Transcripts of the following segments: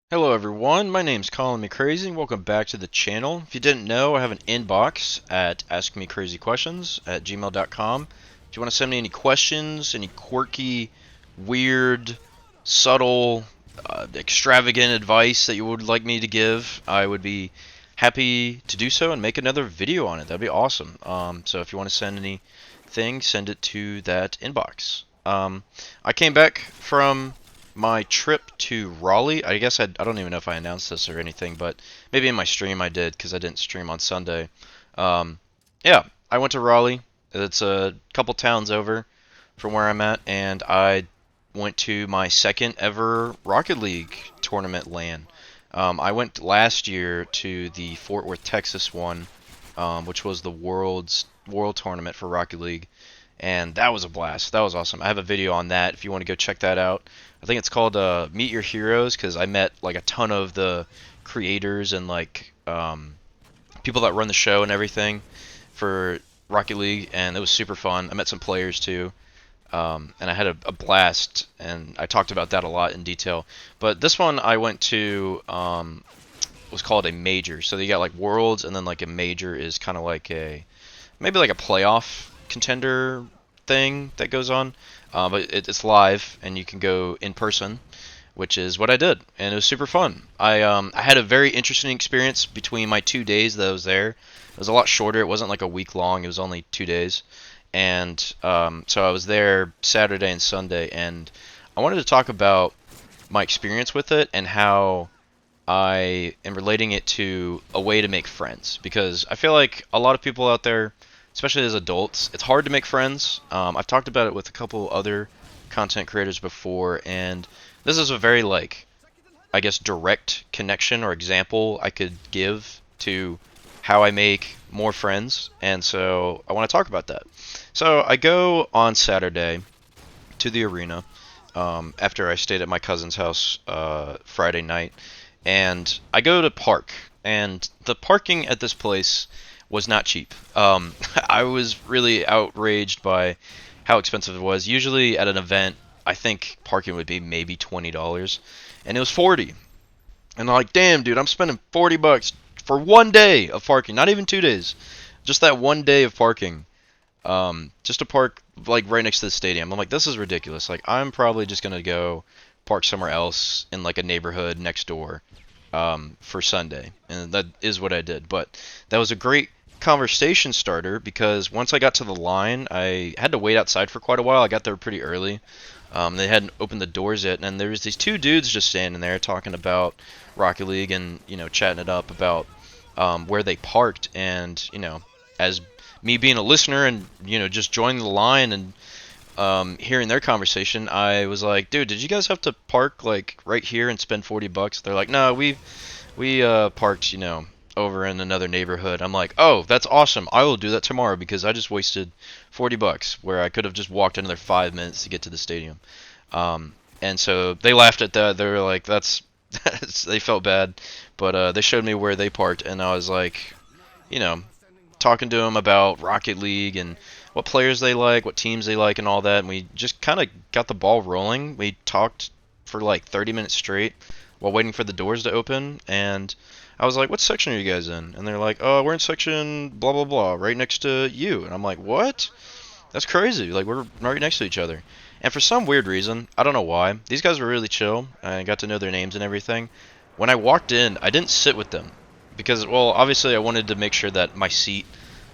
Hello everyone, my name's Crazy, and welcome back to the channel. If you didn't know, I have an inbox at askmecrazyquestions at gmail.com. If you want to send me any questions, any quirky, weird, subtle, extravagant advice that you would like me to give, I would be happy to do so and make another video on it. That'd be awesome. So if you want to send anything, send it to that inbox. I came back from my trip to Raleigh. I guess I don't even know if I announced this or anything, but maybe in my stream I did because I didn't stream on Sunday. Um, yeah, I went to Raleigh. It's a couple towns over from where I'm at, and I went to my second ever Rocket League tournament LAN. I went last year to the Fort Worth, Texas one, which was the world tournament for Rocket League, and that was a blast. That was awesome. I have a video on that if you want to go check that out. I think it's called Meet Your Heroes because I met like a ton of the creators and like people that run the show and everything for Rocket League, and it was super fun. I met some players too, and I had a blast, and I talked about that a lot in detail. But this one I went to was called a major. So you got like worlds, and then like a major is kind of like a maybe like a playoff contender thing that goes on. But it's live and you can go in person, which is what I did, and it was super fun. I had a very interesting experience between my 2 days that I was there. It was a lot shorter. It wasn't like a week long. It was only 2 days, and so I was there Saturday and Sunday, and I wanted to talk about my experience with it and how I am relating it to a way to make friends, because I feel like a lot of people out there, especially as adults, it's hard to make friends. I've talked about it with a couple other content creators before, and this is a very like, I guess, direct connection or example I could give to how I make more friends, and so I want to talk about that. So I go on Saturday to the arena after I stayed at my cousin's house Friday night, and I go to park, and the parking at this place was not cheap. I was really outraged by how expensive it was. Usually at an event, I think parking would be maybe $20, and it was 40. And I'm like, damn, dude, I'm spending $40 for 1 day of parking, not even 2 days, just that 1 day of parking, just to park like right next to the stadium. I'm like, this is ridiculous. Like, I'm probably just gonna go park somewhere else in like a neighborhood next door for Sunday, and that is what I did. But that was a great conversation starter because once I got to the line, I had to wait outside for quite a while. I got there pretty early. They hadn't opened the doors yet, and there was these two dudes just standing there talking about Rocket League and chatting it up about where they parked, and as me being a listener and just joining the line and hearing their conversation, I was like, dude, did you guys have to park like right here and spend $40? They're like, no, we parked, over in another neighborhood. I'm like, oh, that's awesome. I will do that tomorrow because I just wasted $40 where I could have just walked another 5 minutes to get to the stadium. And so they laughed at that. They were like, that's, they felt bad, but they showed me where they parked, and I was like, you know, talking to them about Rocket League and what players they like, what teams they like, and all that. And we just kind of got the ball rolling. We talked for like 30 minutes straight while waiting for the doors to open. And I was like, what section are you guys in? And they're like, oh, we're in section blah, blah, blah, right next to you. And I'm like, what? That's crazy. Like, we're right next to each other. And for some weird reason, I don't know why, these guys were really chill. I got to know their names and everything. When I walked in, I didn't sit with them because, well, obviously I wanted to make sure that my seat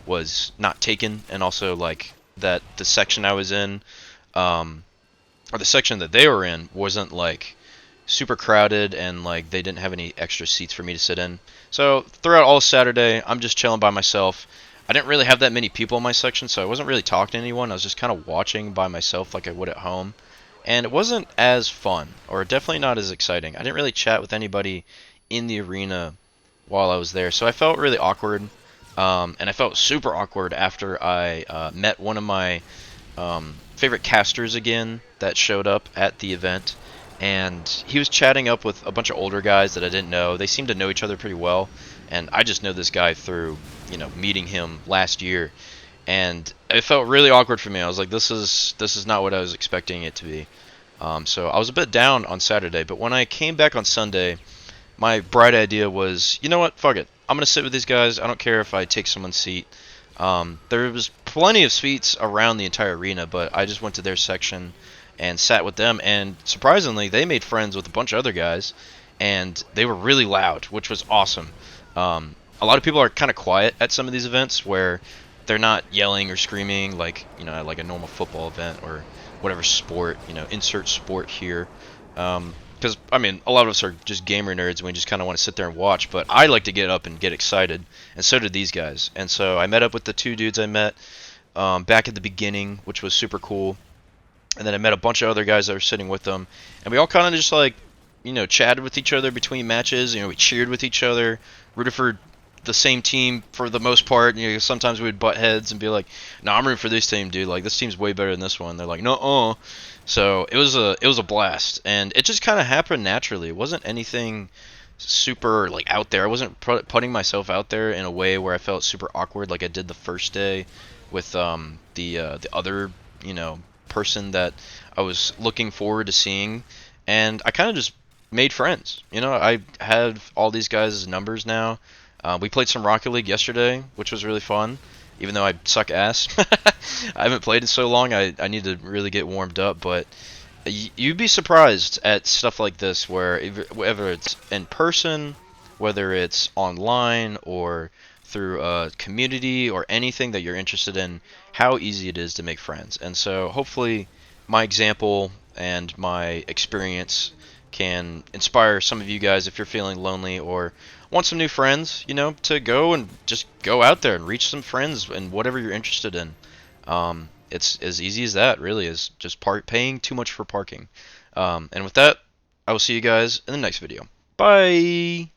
was not taken, and also like that the section I was in, or the section that they were in, wasn't like super crowded and like they didn't have any extra seats for me to sit in. So throughout all Saturday, I'm just chilling by myself. I didn't really have that many people in my section, so I wasn't really talking to anyone. I was just kind of watching by myself like I would at home. And it wasn't as fun, or definitely not as exciting. I didn't really chat with anybody in the arena while I was there, so I felt really awkward. And I felt super awkward after I met one of my favorite casters again that showed up at the event. And he was chatting up with a bunch of older guys that I didn't know. They seemed to know each other pretty well. And I just know this guy through, meeting him last year. And it felt really awkward for me. I was like, this is not what I was expecting it to be. So I was a bit down on Saturday. But when I came back on Sunday, my bright idea was, you know what, fuck it. I'm gonna sit with these guys. I don't care if I take someone's seat. There was plenty of seats around the entire arena, but I just went to their section and sat with them. And surprisingly, they made friends with a bunch of other guys, and they were really loud, which was awesome. A lot of people are kind of quiet at some of these events where they're not yelling or screaming like like a normal football event or whatever sport, insert sport here. Because I mean, a lot of us are just gamer nerds and we just kind of want to sit there and watch. But I like to get up and get excited, and so did these guys. And so I met up with the two dudes I met back at the beginning, which was super cool. And then I met a bunch of other guys that were sitting with them, and we all kind of just like, chatted with each other between matches. We cheered with each other, rooted for the same team for the most part. Sometimes we would butt heads and be like, "No, I'm rooting for this team, dude. Like this team's way better than this one." They're like, "No." So it was a blast, and it just kind of happened naturally. It wasn't anything super like out there. I wasn't putting myself out there in a way where I felt super awkward like I did the first day with the other person that I was looking forward to seeing, and I kind of just made friends. I have all these guys' numbers now. We played some Rocket League yesterday, which was really fun. Even though I suck ass, I haven't played in so long. I need to really get warmed up, but you'd be surprised at stuff like this, where whether it's in person, whether it's online, or through a community or anything that you're interested in, how easy it is to make friends. And so hopefully my example and my experience can inspire some of you guys if you're feeling lonely or want some new friends, to go and just go out there and reach some friends in whatever you're interested in. It's as easy as that, really, is just paying too much for parking. And with that, I will see you guys in the next video. Bye!